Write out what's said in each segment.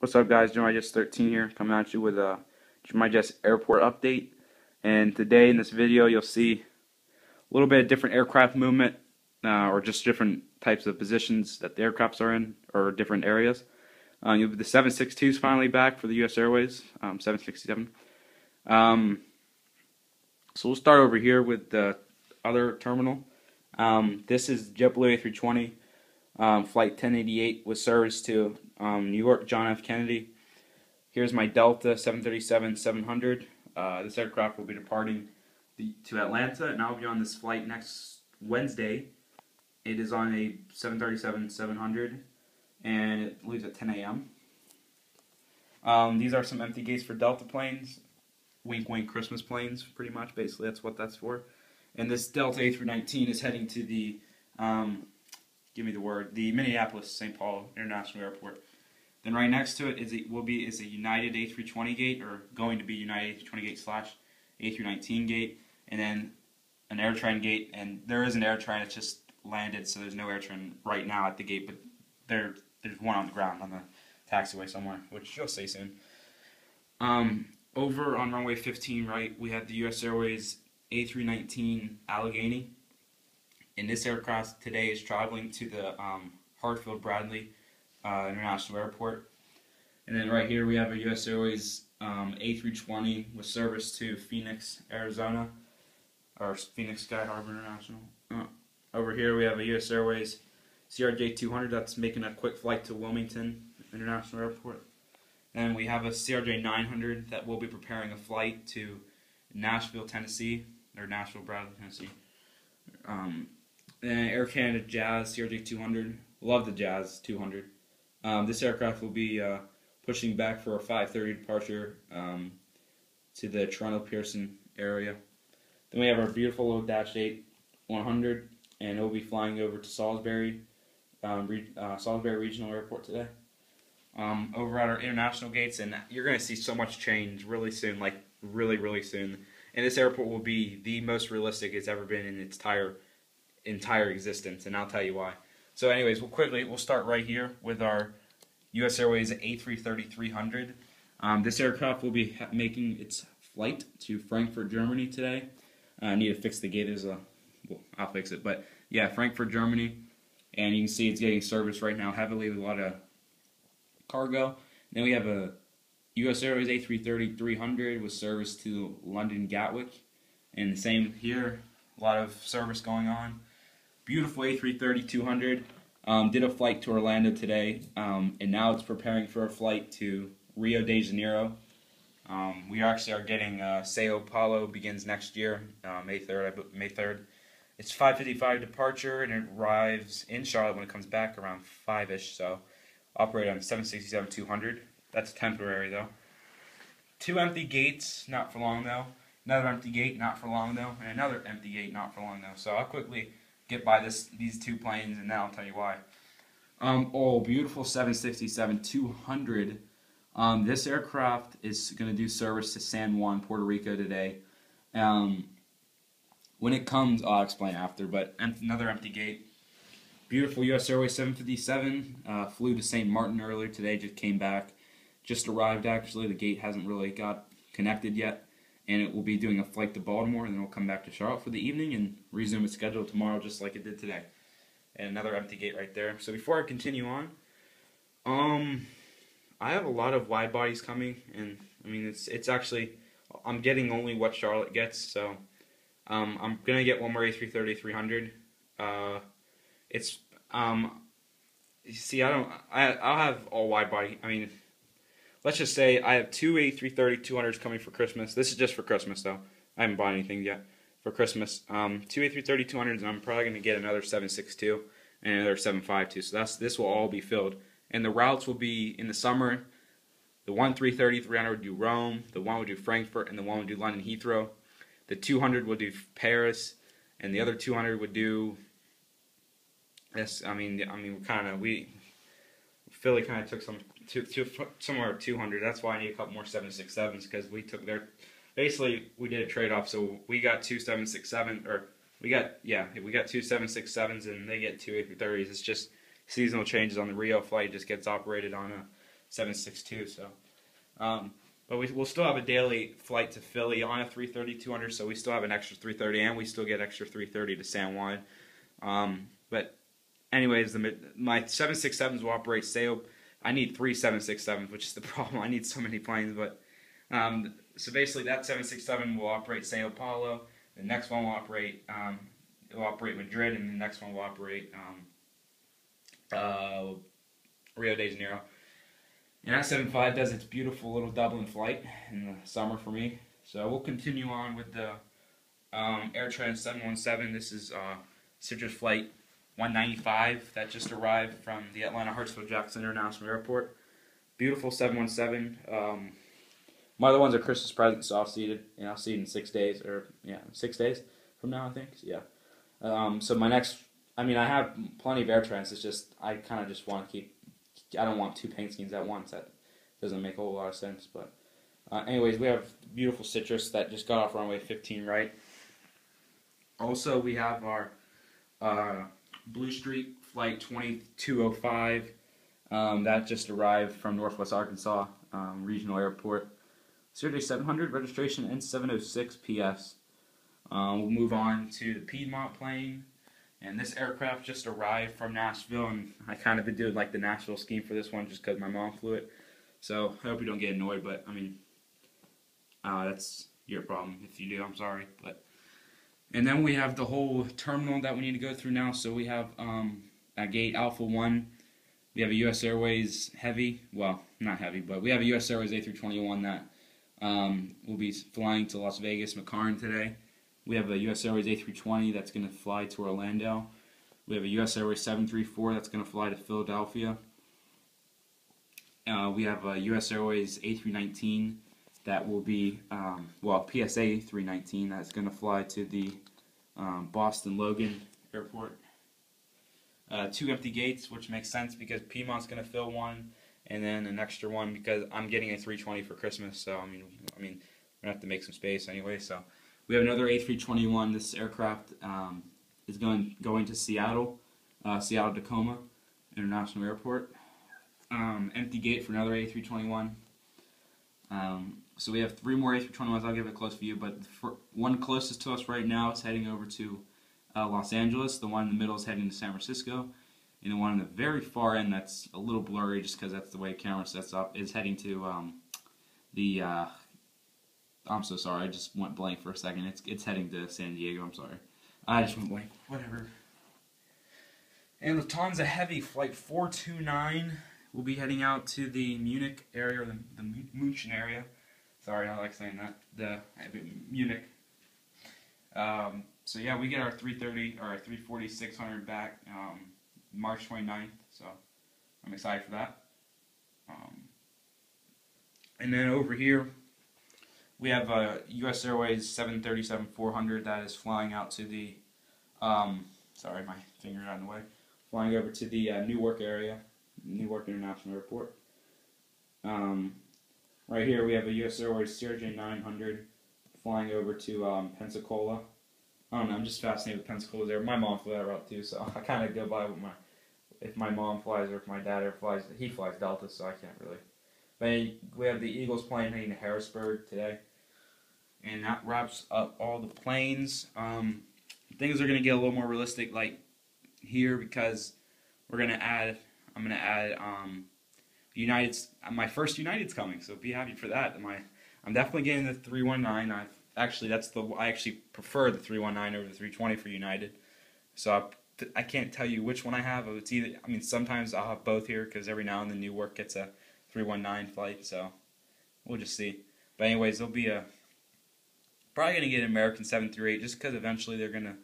What's up, guys? Gemini 13 here, coming at you with a Gemini airport update. And today in this video, you'll see a little bit of different aircraft movement, or just different types of positions that the aircrafts are in, or different areas. The 762 is finally back for the U.S. Airways 767. So we'll start over here with the other terminal. This is JetBlue A320. Flight 1088 with service to New York John F. Kennedy. Here's my Delta 737-700. This aircraft will be departing to Atlanta, and I'll be on this flight next Wednesday. It is on a 737-700, and it leaves at 10 a.m. These are some empty gates for Delta planes. Wink, wink, Christmas planes, pretty much. Basically, that's what that's for. And this Delta A319 is heading to the the Minneapolis-St. Paul International Airport. Then right next to it is a United A320 gate, or going to be United A320 gate / A319 gate, and then an Airtran gate. And there is an Airtran, it's just landed, so there's no Airtran right now at the gate, but there's one on the ground on the taxiway somewhere, which you'll see soon. Over on runway 15, right, we have the U.S. Airways A319 Allegheny. And this aircraft today is traveling to the Hartsfield-Bradley International Airport. And then right here we have a U.S. Airways A320 with service to Phoenix, Arizona, or Phoenix Sky Harbor International. Over here we have a U.S. Airways CRJ-200 that's making a quick flight to Wilmington International Airport. And we have a CRJ-900 that will be preparing a flight to Nashville, Tennessee, or Nashville-Bradley, Tennessee. And Air Canada Jazz CRJ-200. Love the Jazz 200. This aircraft will be pushing back for a 5:30 departure to the Toronto Pearson area. Then we have our beautiful little Dash 8-100, and it will be flying over to Salisbury, Salisbury Regional Airport today. Over at our international gates, and you're going to see so much change really soon, like really, really soon. And this airport will be the most realistic it's ever been in its entire existence, and I'll tell you why. So anyways, we'll start right here with our U.S. Airways A330-300. This aircraft will be making its flight to Frankfurt, Germany today. I need to fix the gate well, I'll fix it, but yeah, Frankfurt, Germany. And you can see it's getting service right now heavily with a lot of cargo. Then we have a U.S. Airways A330-300 with service to London Gatwick. And the same here, a lot of service going on. Beautiful A330-200. Did a flight to Orlando today, and now it's preparing for a flight to Rio de Janeiro. We actually are getting Sao Paulo begins next year, May 3rd. It's 5:55 departure, and it arrives in Charlotte when it comes back around 5-ish. So operate on 767-200. That's temporary though. 2 empty gates, not for long though. Another empty gate, not for long though, and another empty gate, not for long though. So I'll quickly get by these 2 planes, and then I'll tell you why. Oh, beautiful 767-200. This aircraft is going to do service to San Juan, Puerto Rico today. When it comes, I'll explain after, but another empty gate. Beautiful U.S. Airways 757, flew to St. Martin earlier today, just came back. Just arrived actually, the gate hasn't really got connected yet. And it will be doing a flight to Baltimore, and then it'll come back to Charlotte for the evening and resume its schedule tomorrow just like it did today. And another empty gate right there. So before I continue on, I have a lot of wide bodies coming, and I mean it's actually, I'm getting only what Charlotte gets, so I'm gonna get one more A330-300. I'll have all wide body. I mean, let's just say I have 2 A330-200s coming for Christmas. This is just for Christmas, though. I haven't bought anything yet for Christmas. 2 A330-200s, and I'm probably going to get another 762 and another 752. So this will all be filled. And the routes will be, in the summer, the 1 330-300 would do Rome, the 1 would do Frankfurt, and the 1 would do London Heathrow. The 200 would do Paris, and the other 200 would do... Yes, Philly kind of took somewhere 200. That's why I need a couple more 767s, because we took their. Basically, we did a trade-off. So we got 2 767, or we got 2 767s, and they get 2 A330s. It's just seasonal changes on the Rio flight. Just gets operated on a 762. So, but we'll still have a daily flight to Philly on a 330-200. So we still have an extra 330, and we still get extra 330 to San Juan. But anyways, my 767s will operate SAO. I need 3 767s, which is the problem. I need so many planes, but so basically that 767 will operate Sao Paulo. The next one will operate Madrid, and the next one will operate Rio de Janeiro. And that 75 does its beautiful little Dublin flight in the summer for me. So we'll continue on with the Airtran 717. This is Citrus Flight 195 that just arrived from the Atlanta Hartsfield-Jackson International Airport. Beautiful 717. My other ones are Christmas presents, so I'll see it in 6 days, or 6 days from now, I think. So, yeah. So my next, I have plenty of Airtrans. It's just I kind of just want to keep. I don't want 2 paint schemes at once. That doesn't make a whole lot of sense. But anyways, we have beautiful Citrus that just got off runway 15 right. Also, we have our Blue Streak Flight 2205 that just arrived from Northwest Arkansas Regional Airport. CRJ 700 registration N706 PS. We'll move on to the Piedmont Plane, and this aircraft just arrived from Nashville, and I kind of been doing like the Nashville scheme for this one just because my mom flew it. So I hope you don't get annoyed, but that's your problem. If you do, I'm sorry. And then we have the whole terminal that we need to go through now. So we have at gate Alpha 1, we have a U.S. Airways Heavy, well, not Heavy, but we have a U.S. Airways A321 that will be flying to Las Vegas, McCarran today. We have a U.S. Airways A320 that's going to fly to Orlando. We have a U.S. Airways 734 that's going to fly to Philadelphia. We have a U.S. Airways A319 that will be, PSA 319 that's going to fly to the Boston Logan Airport. 2 empty gates, which makes sense because Piedmont's going to fill one, and then an extra one because I'm getting a 320 for Christmas. So we're going to have to make some space anyway. So we have another A321. This aircraft is going to Seattle, Seattle Tacoma International Airport. Empty gate for another A321. So we have 3 more A321s. I'll give it a close view, but one closest to us right now is heading over to Los Angeles. The one in the middle is heading to San Francisco, and the one in the very far end that's a little blurry just because that's the way the camera sets up is heading to I'm so sorry, I just went blank for a second. It's heading to San Diego. I'm sorry, I just went blank. Whatever. And Lufthansa Heavy Flight 429 will be heading out to the Munich area, or the München area. Sorry, I like saying that. Munich. So yeah, we get our 330 or our 340-600 back March 29th. So I'm excited for that. And then over here, we have a U.S. Airways 737-400 that is flying out to the. Sorry, my finger got in the way. Flying over to the Newark area, Newark International Airport. Right here we have a U.S. Airways CRJ 900 flying over to Pensacola. I don't know, I'm just fascinated with Pensacola's there. My mom flew that route too, so I kind of go by with if my mom flies or if my dad ever flies. He flies Delta, so I can't really. But we have the Eagles plane heading to Harrisburg today. And that wraps up all the planes. Things are going to get a little more realistic like here because I'm going to add United's, my first United's coming, so be happy for that. I'm definitely getting the 319. I actually prefer the 319 over the 320 for United. So I can't tell you which one I have. It's either, sometimes I'll have both here because every now and then Newark gets a 319 flight, so we'll just see. But anyways, there'll be probably going to get an American 738 just because eventually they're going to,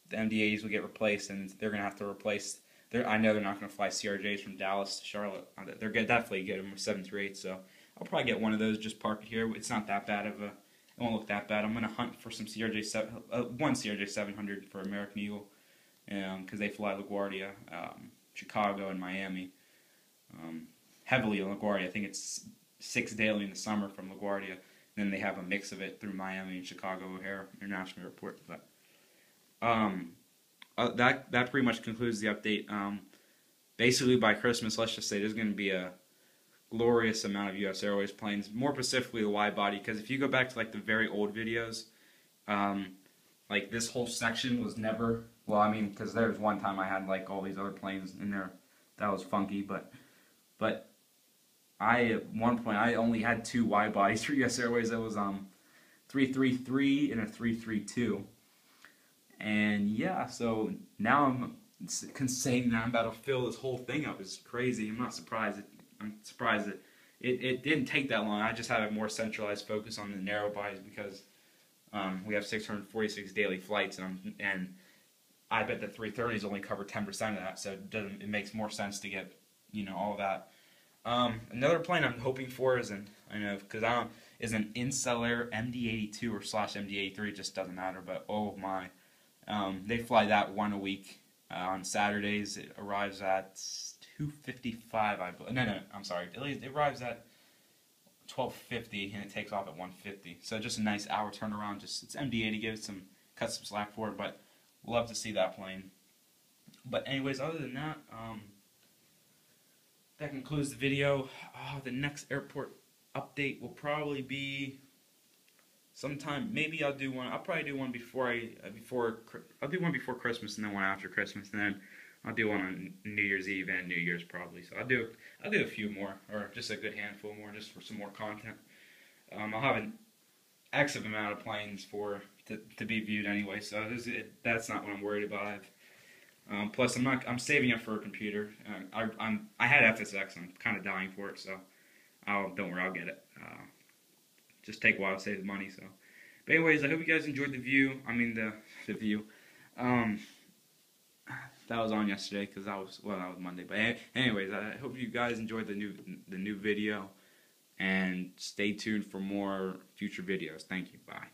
the MD-80s will get replaced and they're going to have to replace, I know they're not going to fly CRJs from Dallas to Charlotte. They're going to definitely get them 738, so I'll probably get one of those, just park it here. It's not that bad of a, it won't look that bad. I'm going to hunt for some one CRJ 700 for American Eagle because they fly LaGuardia, Chicago, and Miami. Heavily on LaGuardia. I think it's 6 daily in the summer from LaGuardia. Then they have a mix of it through Miami and Chicago O'Hare International Airport. But that pretty much concludes the update. basically by Christmas, let's just say there's going to be a glorious amount of U.S. Airways planes, more specifically the wide body, because if you go back to like the very old videos, like this whole section was never, well, I mean, because there was one time I had like all these other planes in there that was funky, but I, at one point, I only had 2 wide bodies for U.S. Airways. That was 333 and a 332. And yeah, so now I'm saying that I'm about to fill this whole thing up is crazy. I'm not surprised. I'm surprised that it didn't take that long. I just had a more centralized focus on the narrow bodies because we have 646 daily flights, and I bet the 330s only cover 10% of that. So it makes more sense to get all of that. Another plane I'm hoping for is an Inseller MD-82 or /MD-83. It just doesn't matter. But oh my, they fly that one a week on Saturdays. It arrives at 2:55. I'm sorry. It arrives at 12:50 and it takes off at 1:50. So just a nice hour turnaround. It's MD-80. Cut some slack for it, but love to see that plane. But anyways, other than that, that concludes the video. The next airport update will probably be sometime. Maybe I'll do one. I'll probably do one before Christmas, and then one after Christmas, and then I'll do one on New Year's Eve and New Year's probably. So I'll do a few more, or just a good handful more, just for some more content. I'll have an X amount of planes to be viewed anyway, so that's not what I'm worried about. Plus, I'm saving up for a computer. I had FSX. I'm kind of dying for it, so don't worry, I'll get it. Just take a while to save the money. So, but anyways, I hope you guys enjoyed the view. I mean the view. That was on yesterday because that was Monday. But anyways, I hope you guys enjoyed the new video, and stay tuned for more future videos. Thank you. Bye.